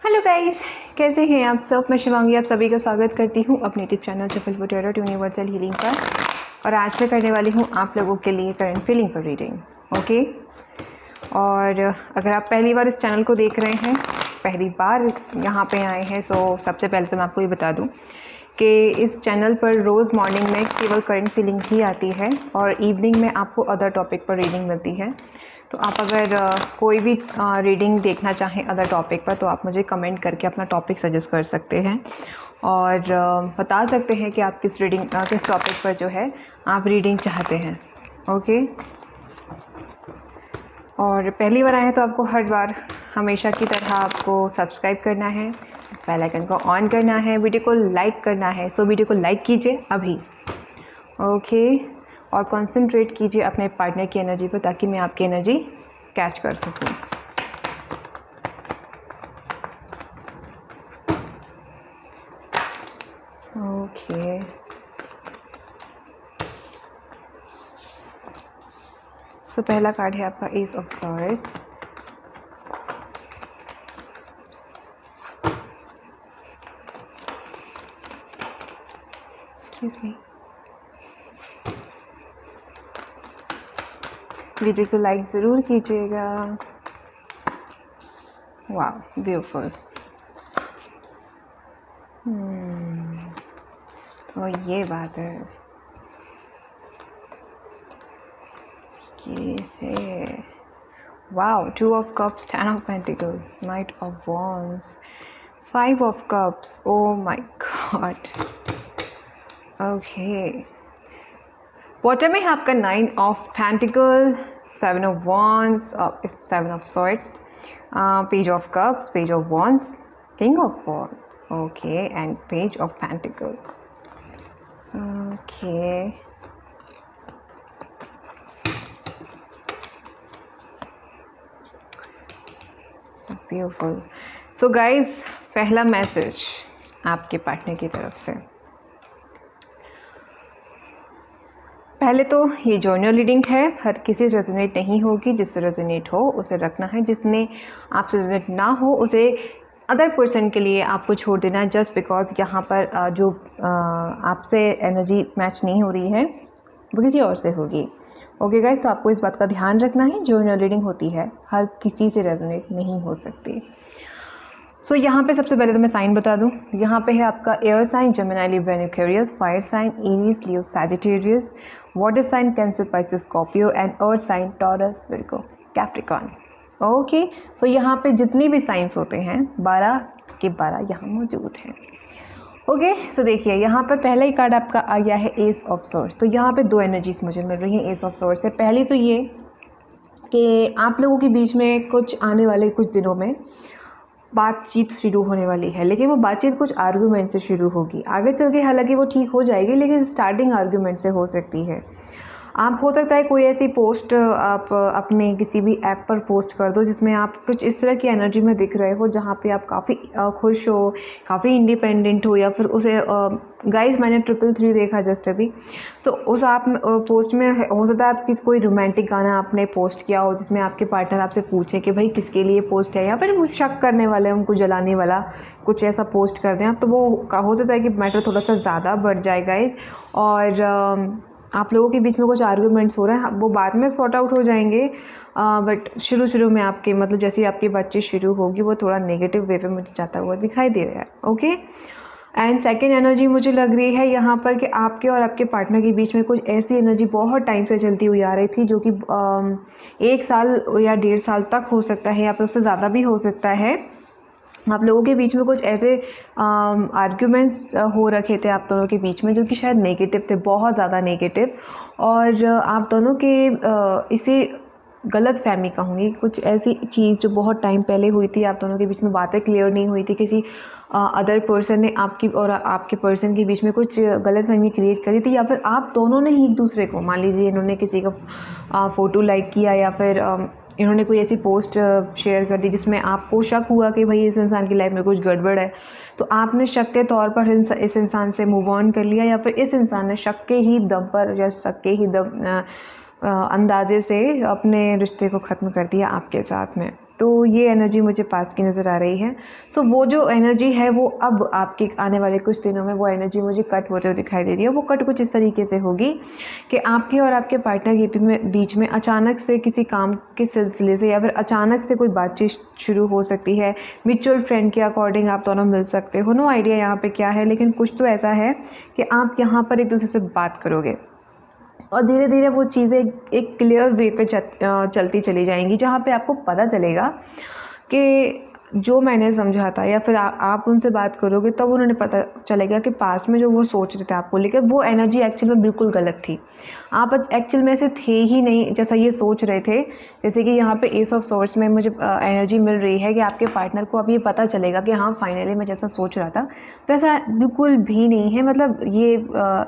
Hello guys, कैसे हैं आप सब। मैं शिवांगी आप सभी का स्वागत करती हूं अपने YouTube channel triple two universal healing पर। और आज मैं करने वाली हूं आप लोगों के लिए करंट फीलिंग पर रीडिंग। ओके, और अगर आप पहली बार इस चैनल को देख रहे हैं, पहली बार यहाँ पे आए हैं, सो सबसे पहले तो मैं आपको ये बता दूँ कि इस चैनल पर रोज़ मॉर्निंग में केवल करंट फीलिंग ही आती है और इवनिंग में आपको अदर टॉपिक पर रीडिंग मिलती है। तो आप अगर कोई भी रीडिंग देखना चाहें अदर टॉपिक पर तो आप मुझे कमेंट करके अपना टॉपिक सजेस्ट कर सकते हैं और बता सकते हैं कि आप किस टॉपिक पर जो है आप रीडिंग चाहते हैं। ओके, और पहली बार आए हैं तो आपको हर बार हमेशा की तरह आपको सब्सक्राइब करना है, बेल आइकन को ऑन करना है, वीडियो को लाइक करना है। सो वीडियो को लाइक कीजिए अभी। ओके, और कंसंट्रेट कीजिए अपने पार्टनर की एनर्जी पर ताकि मैं आपकी एनर्जी कैच कर सकूं। ओके, सो पहला कार्ड है आपका S of swords. Excuse me. Video को लाइक ज़रूर कीजिएगा। वाह, ब्यूटीफुल। तो ये बात है कि से wow, 2 of cups, 10 of pentacles, night of wands, 5 of cups. Oh my God. Okay, bottom में है आपका 9 of pentacle, 7 of wands, 7 of swords, page of cups, page of wands, king of wands, okay, and page of pentacle. Okay, beautiful. So guys, पहला message आपके partner की तरफ से। पहले तो ये जर्नल रीडिंग है, हर किसी से रेजोनेट नहीं होगी। जिससे रेजोनेट हो उसे रखना है, जिसने आपसे रेजोनेट ना हो उसे अदर पर्सन के लिए आपको छोड़ देना है। जस्ट बिकॉज यहाँ पर जो आपसे एनर्जी मैच नहीं हो रही है वो किसी और से होगी। ओके गाइस, तो आपको इस बात का ध्यान रखना है। जर्नल रीडिंग होती है, हर किसी से रेजोनेट नहीं हो सकती। सो यहाँ पे सबसे पहले तो मैं साइन बता दूँ। यहाँ पे है आपका air sign Gemini, Libra, Aquarius, fire sign Aries, Leo, Sagittarius, water sign Cancer, Pisces, Scorpio and earth sign Taurus, Virgo, Capricorn. Okay, so यहाँ पे जितने भी साइंस होते हैं 12 के 12 यहाँ मौजूद हैं। ओके, सो देखिए यहाँ पर पहला ही कार्ड आपका आ गया है एस ऑफ सोर्स। तो यहाँ पे 2 एनर्जीज मुझे मिल रही हैं एस ऑफ सोर्स से। पहली तो ये कि आप लोगों के बीच में कुछ आने वाले कुछ दिनों में बातचीत शुरू होने वाली है, लेकिन वो बातचीत कुछ आर्गुमेंट से शुरू होगी। आगे चल के हालांकि वो ठीक हो जाएगी, लेकिन स्टार्टिंग आर्गुमेंट से हो सकती है। आप हो सकता है कोई ऐसी पोस्ट आप अपने किसी भी ऐप पर पोस्ट कर दो जिसमें आप कुछ इस तरह की एनर्जी में दिख रहे हो जहाँ पे आप काफ़ी खुश हो, काफ़ी इंडिपेंडेंट हो, या फिर उसे गाइस मैंने 333 देखा जस्ट अभी। तो उस आप पोस्ट में हो सकता है आप कोई रोमांटिक गाना आपने पोस्ट किया हो जिसमें आपके पार्टनर आपसे पूछे कि भाई किसके लिए पोस्ट है, या फिर वो शक करने वाले, उनको जलाने वाला कुछ ऐसा पोस्ट कर दें आप, तो वो हो सकता है कि मैटर थोड़ा सा ज़्यादा बढ़ जाए गाइस। और आप लोगों के बीच में कुछ आर्गुमेंट्स हो रहे हैं, वो बाद में सॉर्ट आउट हो जाएंगे। बट शुरू में आपके मतलब जैसे ही आपकी बातचीत शुरू होगी वो थोड़ा नेगेटिव वे पे मुझे जाता हुआ दिखाई दे रहा है। ओके, एंड सेकेंड एनर्जी मुझे लग रही है यहाँ पर कि आपके और आपके पार्टनर के बीच में कुछ ऐसी एनर्जी बहुत टाइम से चलती हुई आ रही थी जो कि 1 साल या 1.5 साल तक हो सकता है, या फिर उससे ज़्यादा भी हो सकता है। आप लोगों के बीच में कुछ ऐसे आर्ग्यूमेंट्स हो रखे थे आप दोनों के बीच में जो कि शायद नेगेटिव थे, बहुत ज़्यादा नेगेटिव। और आप दोनों के इसे गलत फहमी कहूँगी, कुछ ऐसी चीज़ जो बहुत टाइम पहले हुई थी, आप दोनों के बीच में बातें क्लियर नहीं हुई थी, किसी अदर पर्सन ने आपकी और आपके पर्सन के बीच में कुछ गलत फहमी क्रिएट करी थी, या फिर आप दोनों ने ही एक दूसरे को, मान लीजिए इन्होंने किसी का फ़ोटो लाइक किया या फिर इन्होंने कोई ऐसी पोस्ट शेयर कर दी जिसमें आपको शक हुआ कि भाई इस इंसान की लाइफ में कुछ गड़बड़ है, तो आपने शक के तौर पर इस इंसान से मूव ऑन कर लिया, या फिर इस इंसान ने शक के ही दम पर या शक के ही अंदाजे से अपने रिश्ते को ख़त्म कर दिया आपके साथ में। तो ये एनर्जी मुझे पास्ट की नज़र आ रही है। सो वो जो एनर्जी है वो अब आपके आने वाले कुछ दिनों में वो एनर्जी मुझे कट होते हुए दिखाई दे रही है। वो कट कुछ इस तरीके से होगी कि आपके और आपके पार्टनर के बीच में अचानक से किसी काम के सिलसिले से या फिर अचानक से कोई बातचीत शुरू हो सकती है। म्यूचुअल फ्रेंड के अकॉर्डिंग आप दोनों मिल सकते हो, नो आइडिया यहाँ पे क्या है, लेकिन कुछ तो ऐसा है कि आप यहाँ पर एक दूसरे से बात करोगे और धीरे धीरे वो चीज़ें एक क्लियर वे पे चलती चली जाएंगी, जहाँ पे आपको पता चलेगा कि जो मैंने समझा था, या फिर आप उनसे बात करोगे तब उन्होंने पता चलेगा कि पास्ट में जो वो सोच रहे थे आपको लेकर वो एनर्जी एक्चुअल में बिल्कुल गलत थी। आप एक्चुअल में ऐसे थे ही नहीं जैसा ये सोच रहे थे। जैसे कि यहाँ पे एस ऑफ सोर्स में मुझे एनर्जी मिल रही है कि आपके पार्टनर को अब ये पता चलेगा कि हाँ फाइनली मैं जैसा सोच रहा था वैसा बिल्कुल भी नहीं है। मतलब ये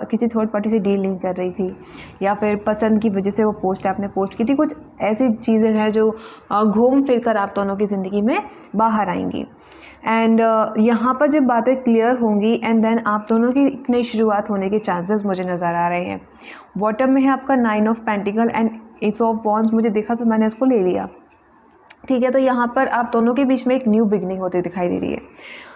किसी थर्ड पार्टी से डील नहीं कर रही थी, या फिर पसंद की वजह से वो पोस्ट आपने पोस्ट की थी। कुछ ऐसी चीज़ें हैं जो घूम फिर कर आप दोनों की ज़िंदगी में बाहर आएंगी। एंड यहाँ पर जब बातें क्लियर होंगी एंड देन आप दोनों की नई शुरुआत होने के चांसेस मुझे नज़र आ रहे हैं। बॉटम में है आपका 9 of pentacle and S of wands, मुझे देखा तो मैंने इसको ले लिया। ठीक है, तो यहाँ पर आप दोनों के बीच में एक न्यू बिगनिंग होती दिखाई दे रही है।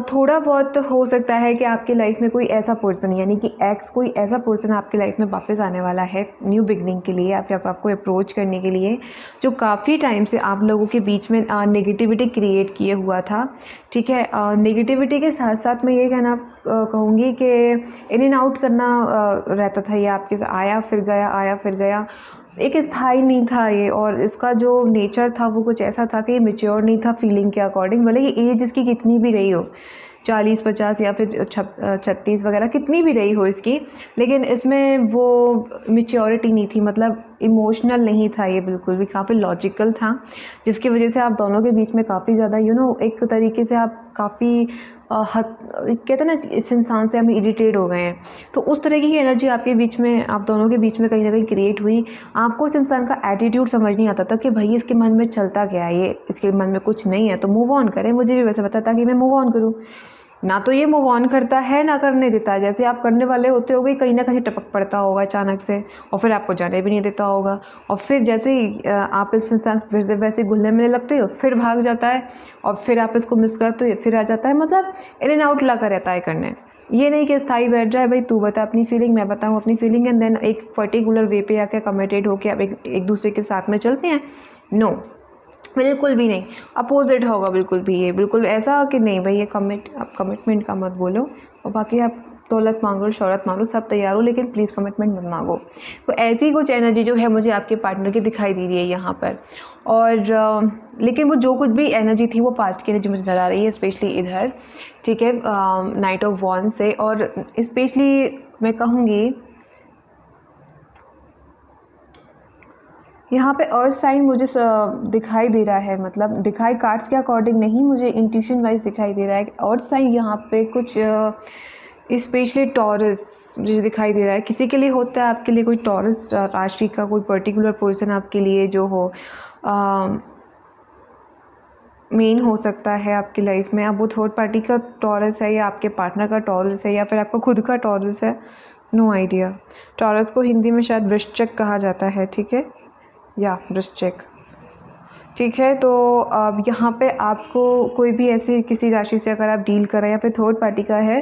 थोड़ा बहुत हो सकता है कि आपकी लाइफ में कोई ऐसा पर्सन यानी कि एक्स, कोई ऐसा पर्सन आपकी लाइफ में वापस आने वाला है न्यू बिगनिंग के लिए, या फिर आपको अप्रोच करने के लिए, जो काफ़ी टाइम से आप लोगों के बीच में नेगेटिविटी क्रिएट किए हुआ था। ठीक है, नेगेटिविटी के साथ साथ मैं ये कहना कहूँगी कि इन एंड आउट करना रहता था ये आपके साथ, आया फिर गया, आया फिर गया, एक स्थायी नहीं था ये। और इसका जो नेचर था वो कुछ ऐसा था कि ये मैच्योर नहीं था फीलिंग के अकॉर्डिंग। भले ये एज इसकी कितनी भी रही हो, 40-50 या फिर 36 वगैरह कितनी भी रही हो इसकी, लेकिन इसमें वो मैच्योरिटी नहीं थी। मतलब इमोशनल नहीं था ये बिल्कुल भी, काफ़ी लॉजिकल था, जिसकी वजह से आप दोनों के बीच में काफ़ी ज़्यादा एक तरीके से आप काफ़ी कहते हैं ना इस इंसान से हम इरिटेट हो गए हैं। तो उस तरह की एनर्जी आपके बीच में, आप दोनों के बीच में कहीं ना कहीं क्रिएट हुई। आपको इस इंसान का एटीट्यूड समझ नहीं आता था कि भाई इसके मन में चलता क्या है, ये इसके मन में कुछ नहीं है तो मूव ऑन करें। मुझे भी वैसे पता था कि मैं मूव ऑन करूँ, ना तो ये मूव ऑन करता है ना करने देता है। जैसे आप करने वाले होते होगे कहीं ना कहीं टपक पड़ता होगा अचानक से, और फिर आपको जाने भी नहीं देता होगा, और फिर जैसे ही आप इस इंसान फिर से वैसे घुलने मिलने लगते हो फिर भाग जाता है, और फिर आप इसको मिस करते हो फिर आ जाता है। मतलब इन एंड आउट लगा रहता है करने। ये नहीं कि स्थायी बैठ जाए, भाई तू बता अपनी फीलिंग, मैं बताऊँ अपनी फीलिंग, एंड देन एक पर्टिकुलर वे पे आके कमिटेड होके आप एक दूसरे के साथ में चलते हैं। नो, बिल्कुल भी नहीं, अपोजिट होगा बिल्कुल भी। ये बिल्कुल ऐसा कि नहीं भाई ये आप कमिटमेंट का मत बोलो, और बाकी आप दौलत मांगो, शौहरत मांगो, सब तैयार हो, लेकिन प्लीज़ कमिटमेंट मत मांगो। तो ऐसी कुछ एनर्जी जो है मुझे आपके पार्टनर की दिखाई दे रही है यहाँ पर। और लेकिन वो जो कुछ भी एनर्जी थी वो पास्ट की एनर्जी मुझे नजर आ रही है, स्पेशली इधर। ठीक है, नाइट ऑफ वॉन्ड्स से, और स्पेशली मैं कहूँगी यहाँ पे अर्थ साइन मुझे दिखाई दे रहा है। मतलब दिखाई कार्ड्स के अकॉर्डिंग नहीं, मुझे इंट्यूशन वाइज दिखाई दे रहा है। अर्थ साइन यहाँ पे कुछ स्पेशली टॉरस मुझे दिखाई दे रहा है। किसी के लिए होता है, आपके लिए कोई टॉरस राशि का कोई पर्टिकुलर पर्सन आपके लिए जो हो मेन हो सकता है आपकी लाइफ में। अब वो थर्ड पार्टी का टॉरस है, या आपके पार्टनर का टॉरस है, या फिर आपका खुद का टॉरस है, नो आइडिया। टॉरस को हिंदी में शायद वृश्चिक कहा जाता है। ठीक है, या वृश्चिक। ठीक है, तो अब यहाँ पे आपको कोई भी ऐसी किसी राशि से अगर आप डील कर रहे हैं या फिर थर्ड पार्टी का है,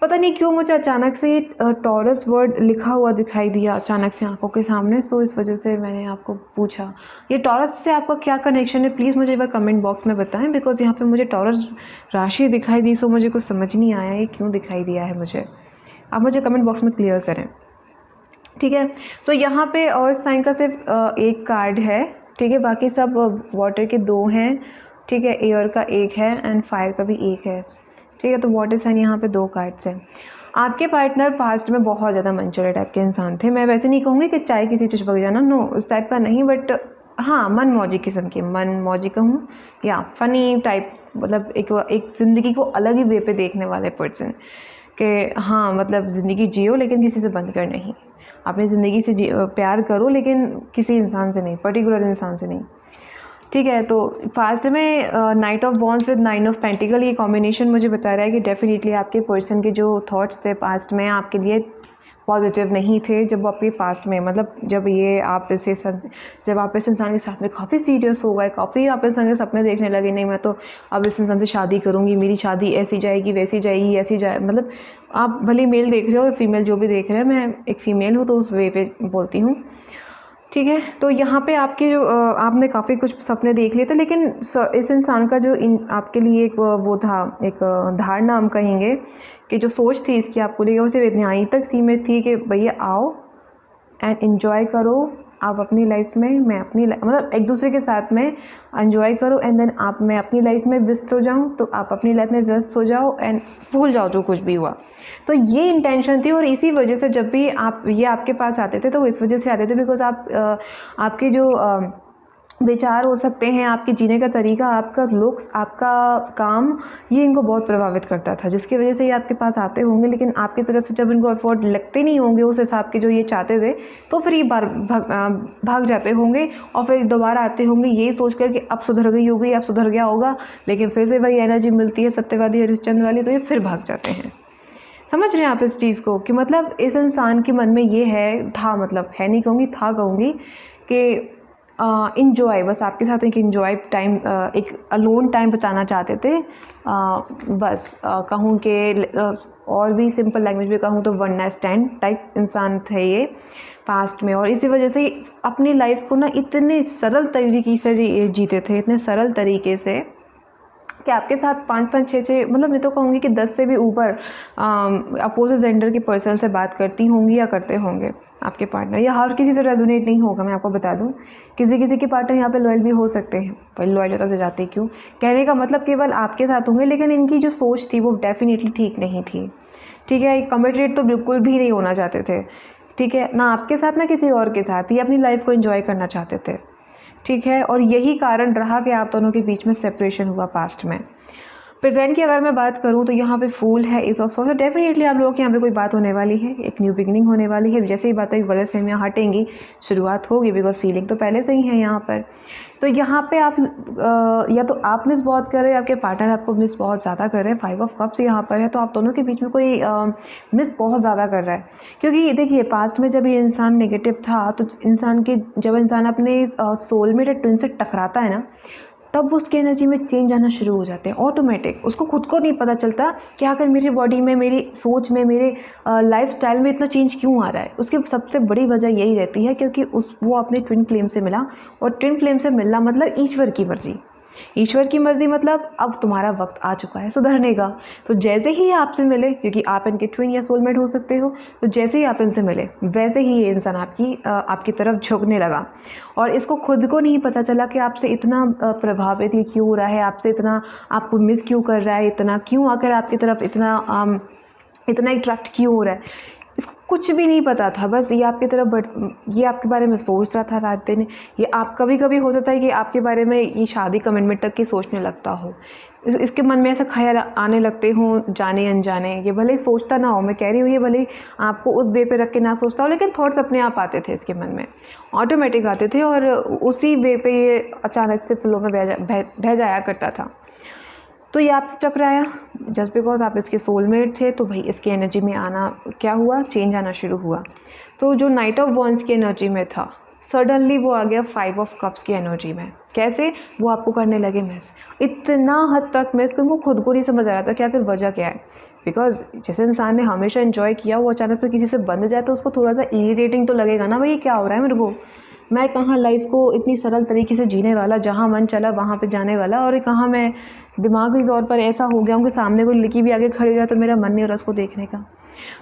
पता नहीं क्यों मुझे अचानक से टॉरस वर्ड लिखा हुआ दिखाई दिया अचानक से आंखों के सामने, तो इस वजह से मैंने आपको पूछा ये टॉरस से आपका क्या कनेक्शन है। प्लीज़ मुझे एक बार कमेंट बॉक्स में बताएं, बिकॉज यहाँ पे मुझे टॉरस राशि दिखाई दी, सो मुझे कुछ समझ नहीं आया ये क्यों दिखाई दिया है मुझे। आप मुझे कमेंट बॉक्स में क्लियर करें। ठीक है, सो यहाँ पे और साइन का सिर्फ एक कार्ड है। ठीक है, बाकी सब वाटर के 2 हैं। ठीक है, एयर का 1 है एंड फायर का भी 1 है। ठीक है, तो वाटर साइन यहाँ पे 2 कार्ड्स हैं। आपके पार्टनर पास्ट में बहुत ज़्यादा मनचले टाइप के इंसान थे। मैं वैसे नहीं कहूँगी कि चाय किसी चीज़ पक जाना, नो उस टाइप का नहीं, बट हाँ मन मौजी किस्म के, मन मौजी कहूँ या फ़नी टाइप, मतलब एक ज़िंदगी को अलग ही वे पे देखने वाले पर्सन कि हाँ मतलब ज़िंदगी जियो लेकिन किसी से बंद कर नहीं, अपनी ज़िंदगी से प्यार करो लेकिन किसी इंसान से नहीं, पर्टिकुलर इंसान से नहीं। ठीक है, तो फास्ट में night of wands with 9 of pentacle, ये कॉम्बिनेशन मुझे बता रहा है कि डेफिनेटली आपके पर्सन के जो थॉट्स थे पास्ट में आपके लिए पॉजिटिव नहीं थे, जब वो आपके पास्ट में मतलब जब आप इस इंसान के साथ में काफ़ी सीरियस हो गए, काफ़ी आप इस इंसान के सपने देखने लगे, नहीं मैं तो अब इस इंसान से शादी करूँगी, मेरी शादी ऐसी जाएगी वैसी जाएगी ऐसी जाए, मतलब आप भले मेल देख रहे हो फीमेल जो भी देख रहे हैं, मैं एक फ़ीमेल हूँ तो उस वे पे बोलती हूँ, ठीक है। तो यहाँ पे आपके जो आपने काफ़ी कुछ सपने देख लिए थे, लेकिन इस इंसान का जो आपके लिए एक वो था, एक धारणा हम कहेंगे कि जो सोच थी इसकी आपको लेकर, वो सिर्फ इतनी तक सीमित थी कि भैया आओ एंड एंजॉय करो आप अपनी लाइफ में, मैं अपनी मतलब एक दूसरे के साथ में एंजॉय करो, एंड देन मैं अपनी लाइफ में व्यस्त हो जाऊँ तो आप अपनी लाइफ में व्यस्त हो जाओ एंड भूल जाओ जो कुछ भी हुआ। तो ये इंटेंशन थी, और इसी वजह से जब भी ये आपके पास आते थे तो इस वजह से आते थे बिकॉज आपके जो विचार हो सकते हैं, आपके जीने का तरीका, आपका लुक्स, आपका काम, ये इनको बहुत प्रभावित करता था, जिसकी वजह से ये आपके पास आते होंगे, लेकिन आपकी तरफ से जब इनको एफर्ट लगते नहीं होंगे उस हिसाब के जो ये चाहते थे, तो फिर ये भाग जाते होंगे और फिर दोबारा आते होंगे यही सोच कर कि अब सुधर गई होगी, अब सुधर गया होगा, लेकिन फिर से वही एनर्जी मिलती है सत्यवादी हरिश्चंद्र वाली, तो ये फिर भाग जाते हैं। समझ रहे हैं आप इस चीज़ को कि मतलब इस इंसान के मन में ये था, मतलब है नहीं कहूँगी, था कहूँगी कि इन्जॉय, बस आपके साथ एक इन्जॉय टाइम, एक अलोन टाइम बिताना चाहते थे, बस कहूँ कि और भी सिंपल लैंग्वेज में कहूँ तो वन नाइट स्टैंड टाइप इंसान थे ये पास्ट में, और इसी वजह से अपनी लाइफ को ना इतने सरल तरीके से जीते थे, इतने सरल तरीके से कि आपके साथ 5-5, 6-6, मतलब मैं तो कहूँगी कि 10 से भी ऊपर अपोजिट जेंडर के पर्सन से बात करती होंगी या करते होंगे आपके पार्टनर, या हर किसी से रेजोनेट नहीं होगा। मैं आपको बता दूं, किसी के पार्टनर यहाँ पे लॉयल भी हो सकते हैं, पर लॉयल होता तो जाते क्यों, कहने का मतलब केवल आपके साथ होंगे, लेकिन इनकी जो सोच थी वो डेफिनेटली ठीक नहीं थी, ठीक है। कमिटेड तो बिल्कुल भी नहीं होना चाहते थे, ठीक है, ना आपके साथ ना किसी और के साथ, ये अपनी लाइफ को एंजॉय करना चाहते थे, ठीक है। और यही कारण रहा कि आप दोनों के बीच में सेपरेशन हुआ पास्ट में। प्रेजेंट की अगर मैं बात करूं तो यहाँ पे फूल है, इस ऑफ सॉर्ट्स, डेफिनेटली आप लोगों के यहाँ पे कोई बात होने वाली है, एक न्यू बिगनिंग होने वाली है। जैसे ही बातें गलतफहमियाँ हटेंगी, शुरुआत होगी, बिकॉज फीलिंग तो पहले से ही है यहाँ पर। तो यहाँ पे आप या तो आप मिस बहुत कर रहे हो, आपके पार्टनर आपको मिस बहुत ज़्यादा कर रहे हैं। 5 ऑफ कप्स यहाँ पर है, तो आप दोनों के बीच में कोई मिस बहुत ज़्यादा कर रहा है, क्योंकि देखिए पास्ट में जब ये इंसान नेगेटिव था, तो जब इंसान अपने सोलमेट या ट्विन से टकराता है ना, तब उसकी एनर्जी में चेंज आना शुरू हो जाते हैं ऑटोमेटिक। उसको खुद को नहीं पता चलता कि आखिर मेरी बॉडी में, मेरी सोच में, मेरे लाइफस्टाइल में इतना चेंज क्यों आ रहा है। उसकी सबसे बड़ी वजह यही रहती है क्योंकि वो अपने ट्विन फ्लेम से मिला, और ट्विन फ्लेम से मिलना मतलब ईश्वर की मर्जी। ईश्वर की मर्जी मतलब अब तुम्हारा वक्त आ चुका है सुधरने का। तो जैसे ही आपसे मिले, क्योंकि आप इनके ट्विन या सोलमेट हो सकते हो, तो जैसे ही आप इनसे मिले वैसे ही ये इंसान आपकी तरफ झुकने लगा, और इसको खुद को नहीं पता चला कि आपसे इतना प्रभावित ये क्यों हो रहा है, आपसे इतना आपको मिस क्यों कर रहा है, इतना क्यों आकर आपकी तरफ इतना अट्रैक्ट क्यों हो रहा है। इसको कुछ भी नहीं पता था, बस ये आपकी तरफ ये आपके बारे में सोच रहा था रात दिन। ये आप कभी हो सकता है कि आपके बारे में ये शादी कमिटमेंट तक की सोचने लगता हो, इसके मन में ऐसा ख्याल आने लगते हों जाने अनजाने। ये भले ही सोचता ना हो, मैं कह रही हूँ, ये भले ही आपको उस वे पे रख के ना सोचता हो, लेकिन थॉट्स अपने आप आते थे इसके मन में, ऑटोमेटिक आते थे, और उसी वे पे ये अचानक से फ्लो में बह जाया करता था। तो ये आपसे टकराया जस्ट बिकॉज आप इसके सोलमेट थे, तो भाई इसकी एनर्जी में आना क्या हुआ, चेंज आना शुरू हुआ। तो जो नाइट ऑफ वॉन्ड्स की एनर्जी में था, सडनली वो आ गया 5 ऑफ कप्स की एनर्जी में। कैसे? वो आपको करने लगे मिस, इतना हद तक मिस कि उनको खुद को नहीं समझ आ रहा था कि आखिर वजह क्या है। बिकॉज जैसे इंसान ने हमेशा एंजॉय किया, वो अचानक से किसी से बंध जाए तो उसको थोड़ा सा इरिटेटिंग तो लगेगा ना, भाई क्या हो रहा है मेरे को, मैं कहाँ लाइफ को इतनी सरल तरीके से जीने वाला, जहाँ मन चला वहाँ पे जाने वाला, और कहाँ मैं दिमागी तौर पर ऐसा हो गया हूँ कि सामने कोई लड़की भी आगे खड़ी हो जाए तो मेरा मन नहीं हो रहा उसको देखने का।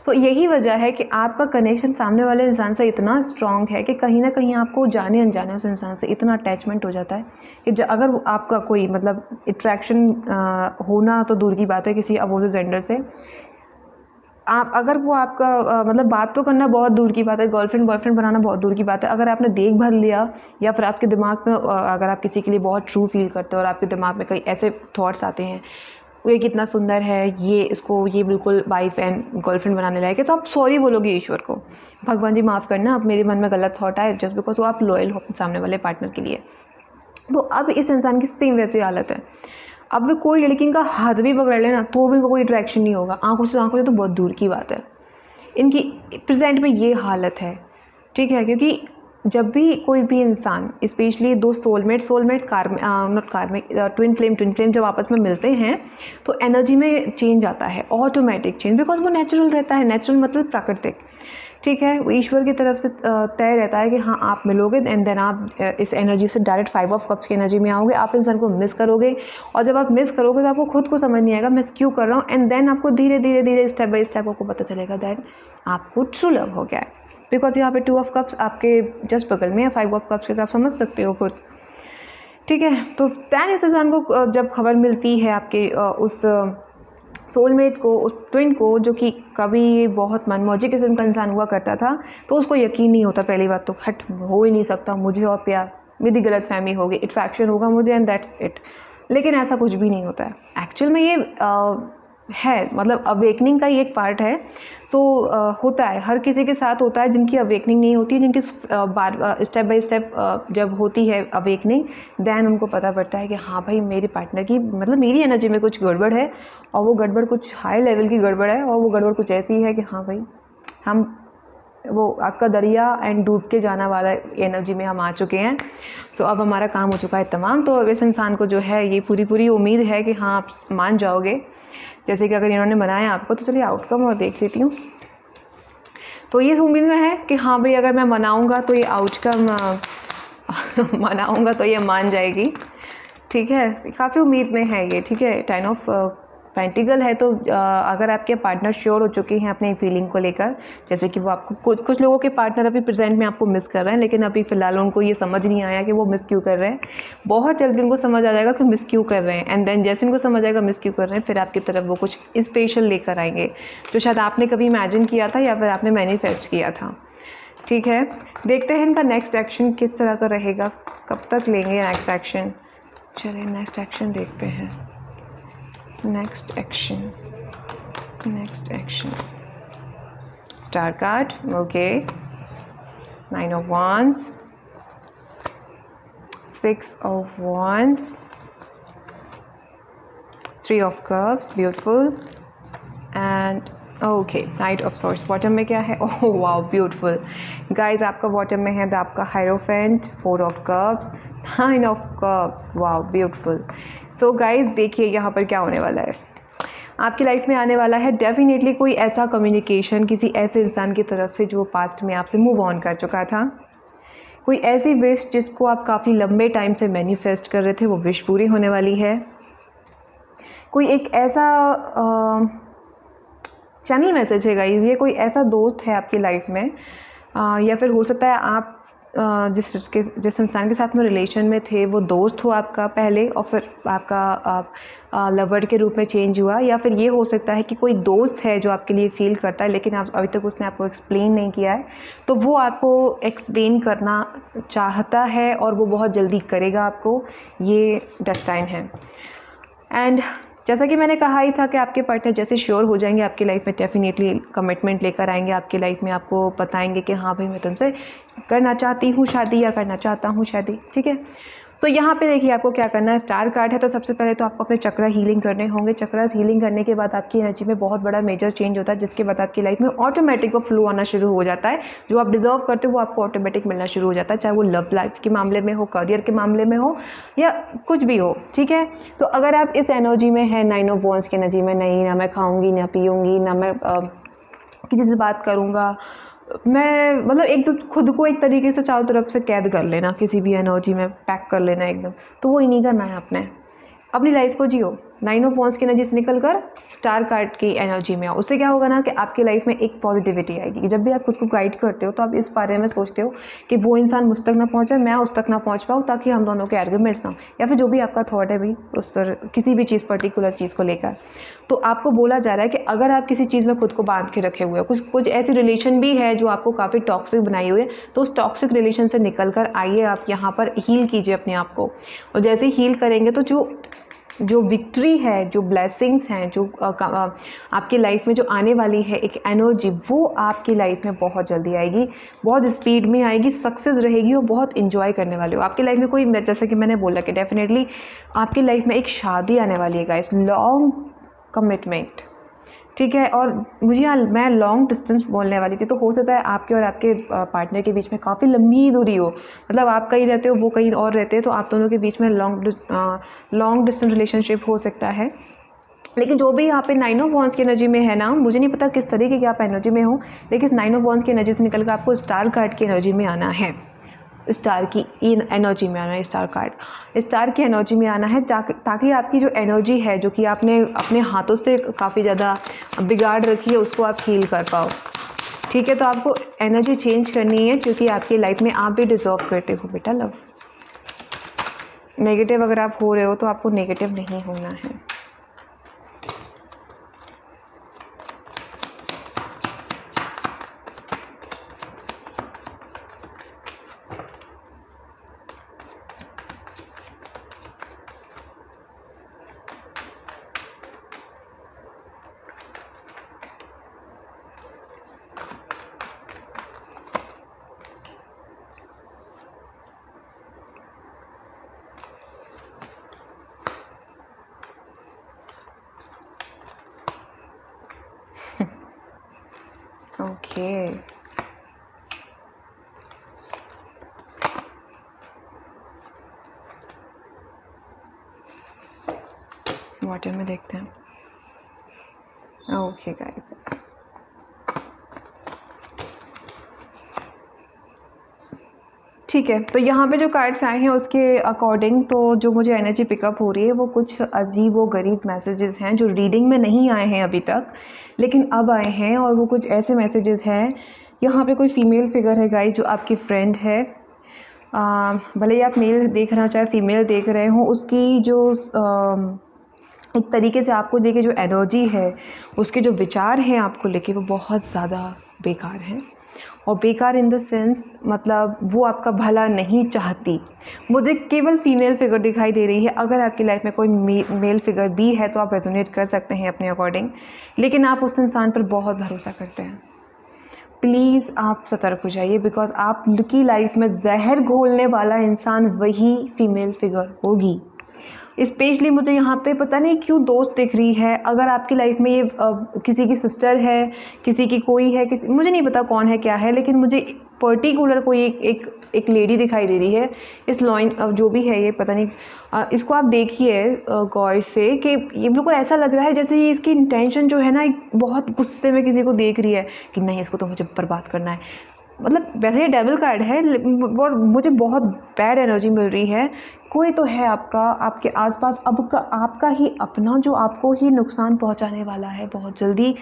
तो यही वजह है कि आपका कनेक्शन सामने वाले इंसान से इतना स्ट्रॉन्ग है कि कहीं ना कहीं आपको जाने अनजाने उस इंसान से इतना अटैचमेंट हो जाता है कि अगर आपका कोई मतलब अट्रैक्शन होना तो दूर की बात है किसी अपोजिट जेंडर से, आप अगर वो आपका मतलब बात तो करना बहुत दूर की बात है, गर्लफ्रेंड बॉयफ्रेंड बनाना बहुत दूर की बात है, अगर आपने देख भर लिया या फिर आपके दिमाग में अगर आप किसी के लिए बहुत ट्रू फील करते हो और आपके दिमाग में कई ऐसे थॉट्स आते हैं, ये कितना सुंदर है, ये बिल्कुल वाइफ एंड गर्लफ्रेंड बनाने लायक है, तो आप सॉरी बोलोगे ईश्वर को, भगवान जी माफ़ करना, अब मेरे मन में गलत थॉट आए, जस्ट बिकॉज वो आप लॉयल हो सामने वाले पार्टनर के लिए। तो अब इस इंसान की सेम वैसी हालत है। अब भी कोई लड़की का हाथ भी पकड़ लेना तो भी कोई अट्रैक्शन नहीं होगा, आंखों से तो बहुत दूर की बात है। इनकी प्रेजेंट में ये हालत है, ठीक है। क्योंकि जब भी कोई भी इंसान, स्पेशली दो सोलमेट नॉट कार्मिक, ट्विन फ्लेम जब आपस में मिलते हैं तो एनर्जी में चेंज आता है, ऑटोमेटिक चेंज, बिकॉज वो नेचुरल रहता है। नेचुरल मतलब प्राकृतिक, ठीक है। वो ईश्वर की तरफ से तय रहता है कि हाँ आप मिलोगे एंड देन आप इस एनर्जी से डायरेक्ट 5 ऑफ कप्स की एनर्जी में आओगे। आप इंसान को मिस करोगे और जब आप मिस करोगे तो आपको खुद को समझ नहीं आएगा मिस क्यों कर रहा हूँ, एंड देन आपको धीरे धीरे स्टेप बाय स्टेप आपको पता चलेगा दैट आपको ट्रू लव हो गया है। बिकॉज यहाँ पे 2 ऑफ कप्स आपके जस्ट बगल में है, 5 ऑफ कप्स के, आप समझ सकते हो खुद, ठीक है। तो दैन इस इंसान को जब खबर मिलती है आपके उस सोलमेट को, उस ट्विन को, जो कि कभी बहुत मनमौजी किस्म का इंसान हुआ करता था, तो उसको यकीन नहीं होता। पहली बात तो हट हो ही नहीं सकता, मुझे और प्यार, मेरी गलत फहमी होगी, अट्रैक्शन होगा मुझे एंड दैट्स इट। लेकिन ऐसा कुछ भी नहीं होता है एक्चुअल में। ये है मतलब अवेकनिंग का ही एक पार्ट है। तो होता है, हर किसी के साथ होता है। जिनकी अवेकनिंग नहीं होती, जिनकी स्टेप बाय स्टेप जब होती है अवेकनिंग, दैन उनको पता पड़ता है कि हाँ भाई मेरे पार्टनर की, मतलब मेरी एनर्जी में कुछ गड़बड़ है, और वो गड़बड़ कुछ हाई लेवल की गड़बड़ है, और वो गड़बड़ कुछ ऐसी है कि हाँ भाई हम वो आपका दरिया एंड डूब के जाना वाला एनर्जी में हम आ चुके हैं। सो अब हमारा काम हो चुका है तमाम। तो अब इस इंसान को जो है ये पूरी उम्मीद है कि हाँ आप मान जाओगे, जैसे कि अगर इन्होंने मनाया आपको। तो चलिए आउटकम और देख लेती हूँ। तो ये उम्मीद में है कि हाँ भाई अगर मैं मनाऊँगा तो ये आउटकम मनाऊँगा तो ये मान जाएगी, ठीक है। काफ़ी उम्मीद में है ये, ठीक है। 10 ऑफ पेंटिकल है। तो अगर आपके पार्टनर श्योर हो चुके हैं अपनी फीलिंग को लेकर, जैसे कि वो आपको, कुछ लोगों के पार्टनर अभी प्रेजेंट में आपको मिस कर रहे हैं, लेकिन अभी फ़िलहाल उनको ये समझ नहीं आया कि वो मिस क्यों कर रहे हैं। बहुत जल्दी उनको समझ आ जाएगा कि मिस क्यों कर रहे हैं, एंड देन जैसे उनको समझ आएगा मिस क्यों कर रहे हैं, फिर आपकी तरफ वो कुछ स्पेशल लेकर आएंगे जो शायद आपने कभी इमेजिन किया था या फिर आपने मैनिफेस्ट किया था, ठीक है। देखते हैं इनका नेक्स्ट एक्शन किस तरह का रहेगा, कब तक लेंगे नेक्स्ट एक्शन। चलिए नेक्स्ट एक्शन देखते हैं। Next action star card, okay. 9 of wands, 6 of wands, 3 of cups, beautiful, and okay night of swords. Bottom में क्या है? ओह वाओ ब्यूटीफुल गाइज, आपका बॉटम में है आपका hierophant, 4 of cups, 9 of cups, wow beautiful. So guys देखिए यहाँ पर क्या होने वाला है। आपकी लाइफ में आने वाला है डेफिनेटली कोई ऐसा कम्युनिकेशन किसी ऐसे इंसान की तरफ से जो पास्ट में आपसे मूव ऑन कर चुका था। कोई ऐसी विश जिसको आप काफ़ी लंबे टाइम से मैनिफेस्ट कर रहे थे, वो विश पूरी होने वाली है। कोई एक ऐसा चैनल मैसेज है गाइज, ये कोई ऐसा दोस्त है आपकी लाइफ में, या फिर हो सकता है आप जिस इंसान के साथ में रिलेशन में थे वो दोस्त हो आपका पहले, और फिर आपका लवर के रूप में चेंज हुआ। या फिर ये हो सकता है कि कोई दोस्त है जो आपके लिए फ़ील करता है, लेकिन आप अभी तक उसने आपको एक्सप्लेन नहीं किया है, तो वो आपको एक्सप्लेन करना चाहता है और वो बहुत जल्दी करेगा आपको, ये डेस्टाइन है। एंड जैसा कि मैंने कहा ही था कि आपके पार्टनर जैसे श्योर हो जाएंगे आपकी लाइफ में, डेफिनेटली कमिटमेंट लेकर आएंगे आपकी लाइफ में, आपको बताएंगे कि हाँ भाई मैं तुमसे करना चाहती हूँ शादी, या करना चाहता हूँ शादी, ठीक है। तो यहाँ पे देखिए आपको क्या करना है। स्टार कार्ड है, तो सबसे पहले तो आपको अपने चक्रा हीलिंग करने होंगे। चक्रा हीलिंग करने के बाद आपकी एनर्जी में बहुत बड़ा मेजर चेंज होता है, जिसके बाद आपकी लाइफ में ऑटोमेटिक वो फ्लो आना शुरू हो जाता है। जो आप डिजर्व करते हो वो आपको ऑटोमेटिक मिलना शुरू हो जाता है, चाहे वो लव लाइफ के मामले में हो, करियर के मामले में हो, या कुछ भी हो, ठीक है। तो अगर आप इस एनर्जी में है 9 ऑफ wands की एनर्जी में, नहीं ना मैं खाऊंगी ना पीऊँगी ना मैं किसी से बात करूँगा, मैं मतलब एक तो खुद को एक तरीके से चारों तरफ से कैद कर लेना, किसी भी एनर्जी में पैक कर लेना एकदम, तो वो ही नहीं करना है। आपने अपनी लाइफ को जियो, 9 ऑफ wands की एनर्जी से निकल कर स्टार कार्ड की एनर्जी में आओ। उससे क्या होगा ना कि आपकी लाइफ में एक पॉजिटिविटी आएगी। जब भी आप खुद को गाइड करते हो तो आप इस बारे में सोचते हो कि वो इंसान मुझ तक ना पहुँचे, मैं उस तक ना पहुँच पाऊँ, ताकि हम दोनों के आर्ग्यूमेंट्स ना हो, या फिर जो भी आपका थॉट है भाई उस किसी भी चीज़ पर्टिकुलर चीज़ को लेकर। तो आपको बोला जा रहा है कि अगर आप किसी चीज़ में खुद को बांध के रखे हुए हो, कुछ ऐसी रिलेशन भी है जो आपको काफ़ी टॉक्सिक बनाई हुई है, तो उस टॉक्सिक रिलेशन से निकल कर आइए, आप यहाँ पर हील कीजिए अपने आप को। और जैसे ही हील करेंगे तो जो विक्ट्री है, जो ब्लेसिंग्स हैं, जो आपकी लाइफ में जो आने वाली है एक एनर्जी, वो आपकी लाइफ में बहुत जल्दी आएगी, बहुत स्पीड में आएगी, सक्सेस रहेगी और बहुत इंजॉय करने वाले हो। आपकी लाइफ में कोई, जैसा कि मैंने बोला कि डेफिनेटली आपकी लाइफ में एक शादी आने वाली है गाइस, लॉन्ग कमिटमेंट, ठीक है। और मैं लॉन्ग डिस्टेंस बोलने वाली थी, तो हो सकता है आपके और आपके पार्टनर के बीच में काफ़ी लंबी दूरी हो, मतलब आप कहीं रहते हो, वो कहीं और रहते हैं, तो आप दोनों के बीच में लॉन्ग डिस्टेंस रिलेशनशिप हो सकता है। लेकिन जो भी यहाँ पे 9 ऑफ वॉन्ड्स की एनर्जी में है ना, मुझे नहीं पता किस तरीके की आप एनर्जी में हो, लेकिन इस 9 ऑफ वॉन्ड्स की एनर्जी से निकल कर आपको स्टार कार्ड की एनर्जी में आना है, स्टार की एनर्जी में आना है, स्टार की एनर्जी में आना है, ताकि आपकी जो एनर्जी है, जो कि आपने अपने हाथों से काफ़ी ज़्यादा बिगाड़ रखी है, उसको आप हील कर पाओ। ठीक है, तो आपको एनर्जी चेंज करनी है, क्योंकि आपकी लाइफ में आप भी डिजर्व करते हो बेटा लव। नेगेटिव अगर आप हो रहे हो तो आपको नेगेटिव नहीं होना है। ओके, वाटर में देखते हैं। ओके गाइस, ठीक है, तो यहाँ पे जो कार्ड्स आए हैं उसके अकॉर्डिंग तो जो मुझे एनर्जी पिकअप हो रही है वो कुछ अजीब व गरीब मैसेजेस हैं जो रीडिंग में नहीं आए हैं अभी तक, लेकिन अब आए हैं। और वो कुछ ऐसे मैसेजेस हैं, यहाँ पे कोई फीमेल फिगर है गाइस जो आपकी फ्रेंड है, भले ही आप मेल देखना चाहे फीमेल देख रहे हो, उसकी जो एक तरीके से आपको लेके जो एनर्जी है, उसके जो विचार हैं आपको लेके, वो बहुत ज़्यादा बेकार हैं। और बेकार इन द सेंस मतलब वो आपका भला नहीं चाहती। मुझे केवल फीमेल फिगर दिखाई दे रही है। अगर आपकी लाइफ में कोई मेल फिगर भी है तो आप रेजोनेट कर सकते हैं अपने अकॉर्डिंग, लेकिन आप उस इंसान पर बहुत भरोसा करते हैं। प्लीज़ आप सतर्क हो जाइए, बिकॉज आपकी लाइफ में जहर घोलने वाला इंसान वही फीमेल फिगर होगी। स्पेशली मुझे यहाँ पे पता नहीं क्यों दोस्त दिख रही है। अगर आपकी लाइफ में ये किसी की सिस्टर है, किसी की कोई है, मुझे नहीं पता कौन है क्या है, लेकिन मुझे पर्टिकुलर कोई एक लेडी दिखाई दे रही है। इस लाइन जो भी है ये पता नहीं, इसको आप देखिए गौर से कि ये बिल्कुल ऐसा लग रहा है जैसे ये इसकी इंटेंशन जो है ना, बहुत गुस्से में किसी को देख रही है कि नहीं इसको तो मुझे बर्बाद करना है। मतलब वैसे ये डेविल कार्ड है और मुझे बहुत बैड एनर्जी मिल रही है। कोई तो है आपके आसपास आपका ही अपना जो आपको ही नुकसान पहुंचाने वाला है। बहुत जल्दी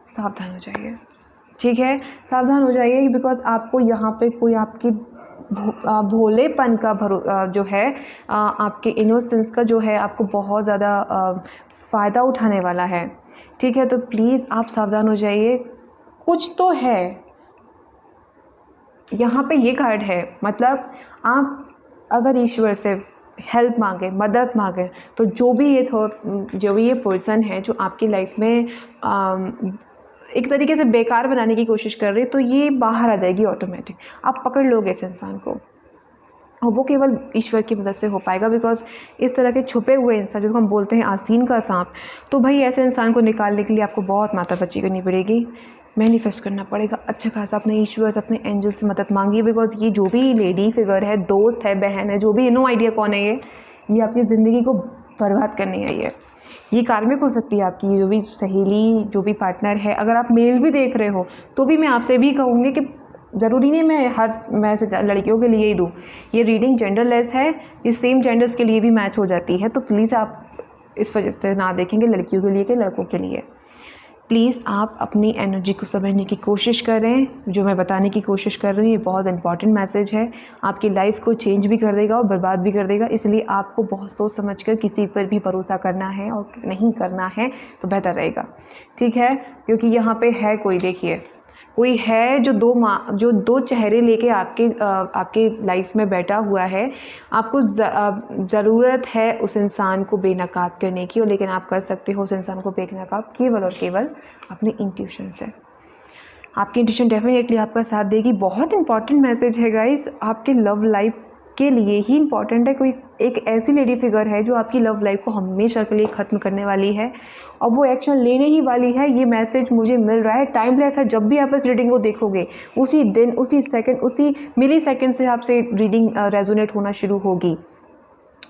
सावधान हो जाइए, ठीक है, सावधान हो जाइए, बिकॉज आपको यहाँ पे कोई आपकी भोलेपन का जो है आपके इनोसेंस का जो है आपको बहुत ज़्यादा फ़ायदा उठाने वाला है। ठीक है, तो प्लीज़ आप सावधान हो जाइए। कुछ तो है यहाँ पे, ये कार्ड है मतलब आप अगर ईश्वर से हेल्प मांगे, मदद मांगे, तो जो भी ये पर्सन है जो आपकी लाइफ में एक तरीके से बेकार बनाने की कोशिश कर रही है, तो ये बाहर आ जाएगी ऑटोमेटिक। आप पकड़ लोगे इस इंसान को, और वो केवल ईश्वर की मदद से हो पाएगा। बिकॉज इस तरह के छुपे हुए इंसान जिसको हम बोलते हैं आसीन का सांप, तो भाई ऐसे इंसान को निकालने के लिए आपको बहुत माथापच्ची करनी पड़ेगी, मैनिफेस्ट करना पड़ेगा अच्छा खासा, अपने ईश्वर से, अपने एंजल से मदद मांगिए। बिकॉज ये जो भी लेडी फिगर है, दोस्त है, बहन है, जो भी, नो आइडिया कौन है ये आपकी ज़िंदगी को बर्बाद करने आई है। ये कार्मिक हो सकती है आपकी जो भी सहेली, जो भी पार्टनर है। अगर आप मेल भी देख रहे हो तो भी मैं आपसे भी कहूँगी कि ज़रूरी नहीं मैं लड़कियों के लिए ही दूँ, ये रीडिंग जेंडरलेस है, ये सेम जेंडर्स के लिए भी मैच हो जाती है। तो प्लीज़ आप इस वजह से ना देखेंगे लड़कियों के लिए कि लड़कों के लिए। प्लीज़ आप अपनी एनर्जी को समझने की कोशिश करें। जो मैं बताने की कोशिश कर रही हूँ ये बहुत इंपॉर्टेंट मैसेज है, आपकी लाइफ को चेंज भी कर देगा और बर्बाद भी कर देगा। इसलिए आपको बहुत सोच समझकर किसी पर भी भरोसा करना है, और नहीं करना है तो बेहतर रहेगा, ठीक है। क्योंकि यहाँ पे है कोई है जो दो चेहरे लेके आपके लाइफ में बैठा हुआ है। आपको ज़रूरत है उस इंसान को बेनकाब करने की, और लेकिन आप कर सकते हो उस इंसान को बेनकाब केवल और केवल अपने इंट्यूशन से। आपकी इंट्यूशन डेफिनेटली आपका साथ देगी। बहुत इंपॉर्टेंट मैसेज है गाइस, आपके लव लाइफ आपके लिए ही इम्पॉर्टेंट है। कोई एक ऐसी लेडी फिगर है जो आपकी लव लाइफ को हमेशा के लिए ख़त्म करने वाली है और वो एक्शन लेने ही वाली है। ये मैसेज मुझे मिल रहा है, टाइमलेस है। जब भी आप इस रीडिंग को देखोगे उसी दिन, उसी सेकंड, उसी मिली सेकंड से आपसे रीडिंग रेजोनेट होना शुरू होगी।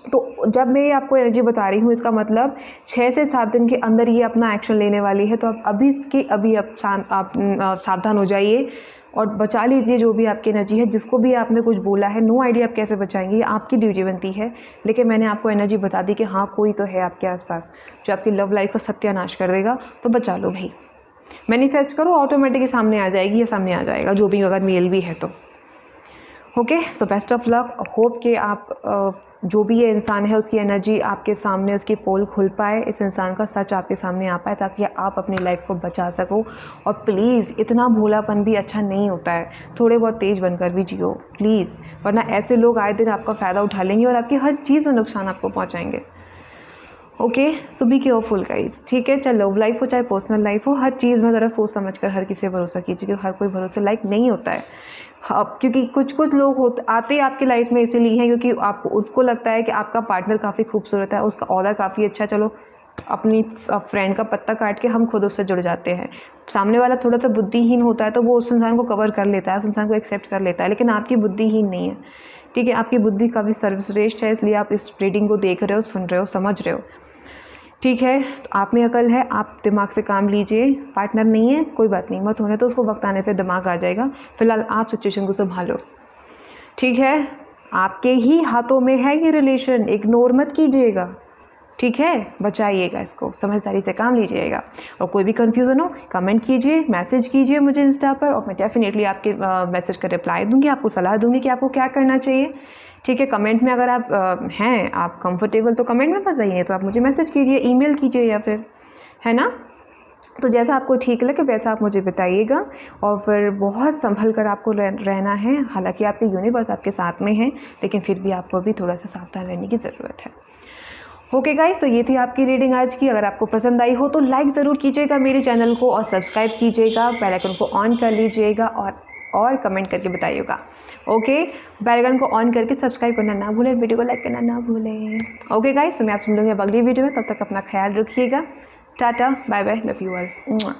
तो जब मैं आपको एनर्जी बता रही हूँ, इसका मतलब 6 से 7 दिन के अंदर ये अपना एक्शन लेने वाली है। तो आप अभी के अभी आप सावधान हो जाइए और बचा लीजिए जो भी आपकी एनर्जी है। जिसको भी आपने कुछ बोला है, नो आइडिया आप कैसे बचाएंगे, ये आपकी ड्यूटी बनती है। लेकिन मैंने आपको एनर्जी बता दी कि हाँ, कोई तो है आपके आसपास जो आपकी लव लाइफ का सत्यानाश कर देगा। तो बचा लो भाई, मैनिफेस्ट करो, ऑटोमेटिकली सामने आ जाएगी या सामने आ जाएगा, जो भी, अगर मेल भी है तो। Okay, so best of luck. Hope कि आप जो भी ये इंसान है उसकी एनर्जी आपके सामने, उसकी पोल खुल पाए, इस इंसान का सच आपके सामने आ पाए, ताकि आप अपनी लाइफ को बचा सको। और प्लीज़, इतना भोलापन भी अच्छा नहीं होता है, थोड़े बहुत तेज़ बनकर भी जियो प्लीज़, वरना ऐसे लोग आए दिन आपका फ़ायदा उठा लेंगे और आपकी हर चीज़ में नुकसान आपको पहुँचाएंगे। Okay, so be careful guys, ठीक है। चाहे लव लाइफ हो चाहे पर्सनल लाइफ हो, हर चीज़ में ज़रा सोच समझ कर हर किसी पर भरोसा कीजिए, क्योंकि हर कोई भरोसे लायक नहीं होता है। क्योंकि कुछ लोग आते हैं आपकी लाइफ में इसीलिए हैं क्योंकि आपको उसको लगता है कि आपका पार्टनर काफ़ी खूबसूरत है, उसका ऑर्डर काफ़ी अच्छा, चलो अपनी फ्रेंड का पत्ता काट के हम खुद उससे जुड़ जाते हैं। सामने वाला थोड़ा सा बुद्धिहीन होता है तो वो उस इंसान को कवर कर लेता है, उस इंसान को एक्सेप्ट कर लेता है, लेकिन आपकी बुद्धिहीन नहीं है, ठीक है। आपकी बुद्धि काफ़ी सर्वश्रेष्ठ है, इसलिए आप इस रीडिंग को देख रहे हो, सुन रहे हो, समझ रहे हो, ठीक है। तो आप में अकल है, आप दिमाग से काम लीजिए। पार्टनर नहीं है, कोई बात नहीं, मत होने तो उसको वक्त आने पे दिमाग आ जाएगा। फिलहाल आप सिचुएशन को संभालो, ठीक है। आपके ही हाथों में है ये रिलेशन, इग्नोर मत कीजिएगा, ठीक है। बचाइएगा इसको, समझदारी से काम लीजिएगा। और कोई भी कन्फ्यूज़न हो कमेंट कीजिए, मैसेज कीजिए मुझे इंस्टा पर, और मैं डेफिनेटली आपके मैसेज का रिप्लाई दूंगी, आपको सलाह दूंगी कि आपको क्या करना चाहिए, ठीक है। कमेंट में अगर आप हैं, आप कंफर्टेबल, तो कमेंट में बताइए, तो आप मुझे मैसेज कीजिए, ईमेल कीजिए, या फिर, है ना। तो जैसा आपको ठीक लगे वैसा आप मुझे बताइएगा। और फिर बहुत संभल कर आपको रहना है। हालांकि आपके यूनिवर्स आपके साथ में है, लेकिन फिर भी आपको भी थोड़ा सा सावधान रहने की ज़रूरत है। ओके गाइस, तो ये थी आपकी रीडिंग आज की। अगर आपको पसंद आई हो तो लाइक ज़रूर कीजिएगा मेरे चैनल को, और सब्सक्राइब कीजिएगा, बेल आइकन को ऑन कर लीजिएगा, और कमेंट करके बताइएगा। ओके, बेल आइकन को ऑन करके सब्सक्राइब करना ना भूलें, वीडियो को लाइक करना ना भूलें। ओके गाइस, तो मैं आपसे मिलूंगी अगली वीडियो में, तब तक अपना ख्याल रखिएगा। Tata, bye bye, love you all.